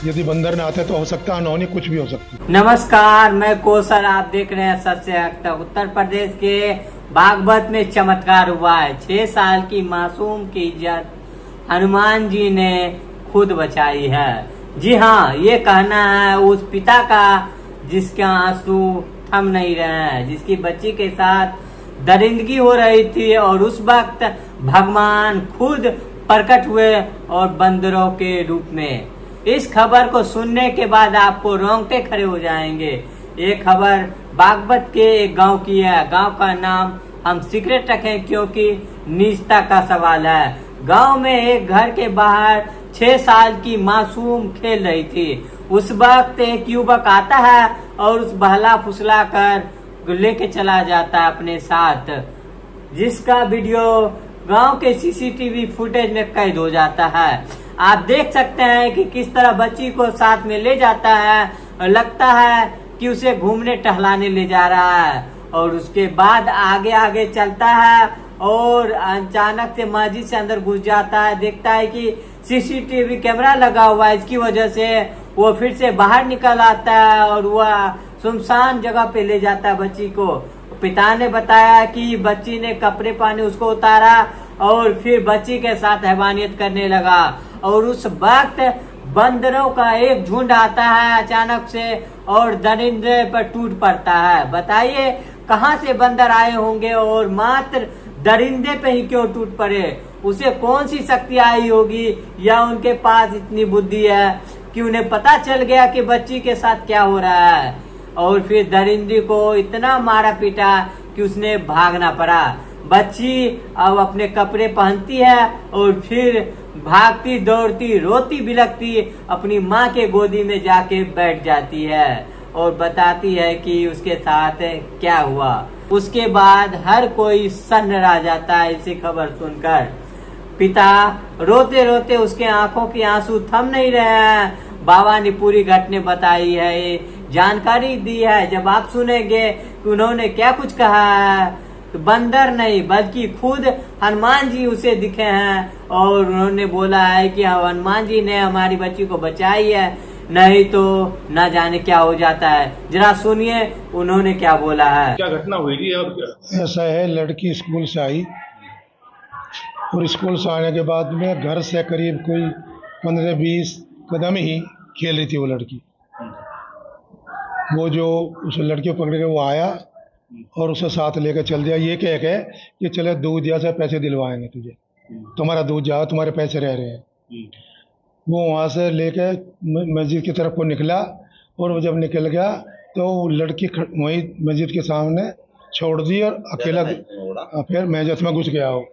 यदि बंदर न आते तो हो सकता है अनहोनी कुछ भी हो सकती। नमस्कार, मैं कौशल, आप देख रहे हैं सत्य तक। उत्तर प्रदेश के बागपत में चमत्कार हुआ है। 6 साल की मासूम की इज्जत हनुमान जी ने खुद बचाई है। जी हाँ, ये कहना है उस पिता का जिसके आंसू थम नहीं रहे हैं, जिसकी बच्ची के साथ दरिंदगी हो रही थी और उस वक्त भगवान खुद प्रकट हुए और बंदरों के रूप में। इस खबर को सुनने के बाद आपको रोंगटे खड़े हो जाएंगे। ये खबर बागपत के एक गांव की है। गांव का नाम हम सीक्रेट रखें क्योंकि निजता का सवाल है। गांव में एक घर के बाहर 6 साल की मासूम खेल रही थी। उस वक्त एक युवक आता है और उस बहला फुसला कर लेके चला जाता है अपने साथ, जिसका वीडियो गांव के सीसीटीवी फुटेज में कैद हो जाता है। आप देख सकते हैं कि किस तरह बच्ची को साथ में ले जाता है और लगता है कि उसे घूमने टहलाने ले जा रहा है। और उसके बाद आगे आगे चलता है और अचानक से मस्जिद से अंदर घुस जाता है। देखता है कि सीसीटीवी कैमरा लगा हुआ है, इसकी वजह से वो फिर से बाहर निकल आता है और वह सुनसान जगह पे ले जाता है बच्ची को। पिता ने बताया कि बच्ची ने कपड़े पहने उसको उतारा और फिर बच्ची के साथ हैवानियत करने लगा। और उस वक्त बंदरों का एक झुंड आता है अचानक से और दरिंदे पर टूट पड़ता है। बताइए कहां से बंदर आए होंगे और मात्र दरिंदे पे ही क्यों टूट पड़े? उसे कौन सी शक्ति आई होगी या उनके पास इतनी बुद्धि है कि उन्हें पता चल गया कि बच्ची के साथ क्या हो रहा है। और फिर दरिंदे को इतना मारा पीटा कि उसने भागना पड़ा। बच्ची अब अपने कपड़े पहनती है और फिर भागती दौड़ती रोती बिलखती अपनी माँ के गोदी में जाके बैठ जाती है और बताती है कि उसके साथ क्या हुआ। उसके बाद हर कोई सन्न रह जाता है इसे खबर सुनकर। पिता रोते रोते उसके आंखों की आंसू थम नहीं रहे हैं। बाबा ने पूरी घटना बताई है, जानकारी दी है। जब आप सुनेंगे कि उन्होंने क्या कुछ कहा है, तो बंदर नहीं बल्कि खुद हनुमान जी उसे दिखे हैं और उन्होंने बोला है कि हनुमान जी ने हमारी बच्ची को बचाई है, नहीं तो न जाने क्या हो जाता है। जरा सुनिए उन्होंने क्या बोला है। क्या घटना हुई थी और क्या? ऐसा है, लड़की स्कूल से आई और स्कूल से आने के बाद में घर से करीब कोई 15-20 कदम ही खेल रही थी वो लड़की। वो जो उस लड़की को पकड़ के वो आया और उसे साथ लेकर चल दिया, ये कह के कि चले दूध या से पैसे दिलवाएंगे तुझे, तुम्हारा दूध जाओ, तुम्हारे पैसे रह रहे हैं। वो वहाँ से लेके मस्जिद की तरफ को निकला और वो जब निकल गया तो लड़की वहीं मस्जिद के सामने छोड़ दी और अकेला फिर मस्जिद में घुस गया हो।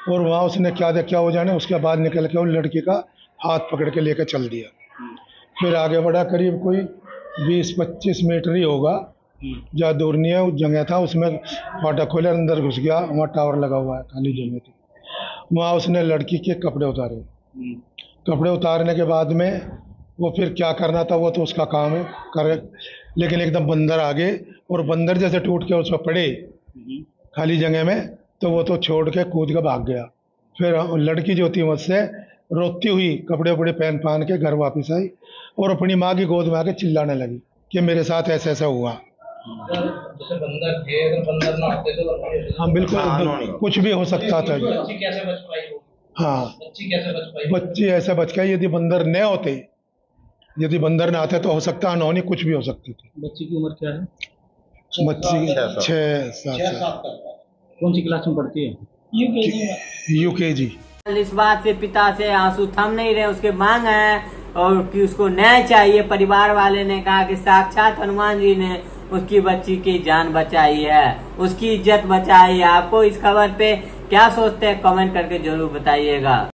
और वहाँ उसने क्या हो जाने, उसके बाद निकल के वो लड़की का हाथ पकड़ के लेकर चल दिया। फिर आगे बढ़ा, करीब कोई 20-25 मीटर ही होगा, जहाँ दूर नहीं है उस जगह था, उसमें फाटक खोले अंदर घुस गया। वहाँ टावर लगा हुआ है, खाली जगह थी। वहाँ उसने लड़की के कपड़े उतारे। कपड़े उतारने के बाद में वो फिर क्या करना था वो तो उसका काम है करे, लेकिन एकदम बंदर आ गए और बंदर जैसे टूट के उस पर पड़े खाली जगह में, तो वो तो छोड़ के कूद के भाग गया। फिर लड़की जो थी मुझसे रोती हुई कपड़े वपड़े पहन के घर वापस आई और अपनी माँ की गोद में आके चिल्लाने लगी कि मेरे साथ ऐसा ऐसा हुआ। जैसे बंदर थे, अगर बंदर ना आते तो हाँ बिल्कुल कुछ भी हो सकता था। बच्ची कैसे बच पाई? हाँ, बच्ची कैसे बच पाई? बच्ची ऐसे बच गई। यदि बंदर न होते, यदि बंदर न आते तो हो सकता अनहोनी कुछ भी हो सकती थी। बच्ची की उम्र क्या है? बच्ची 6-7 साल। कौन सी क्लास में पढ़ती है? यूकेजी। इस बात से पिता से आंसू थम नहीं रहे, उसके मांग है और कि उसको न्याय चाहिए। परिवार वाले ने कहा कि साक्षात हनुमान जी ने उसकी बच्ची की जान बचाई है, उसकी इज्जत बचाई है। आपको इस खबर पे क्या सोचते हैं कमेंट करके जरूर बताइएगा।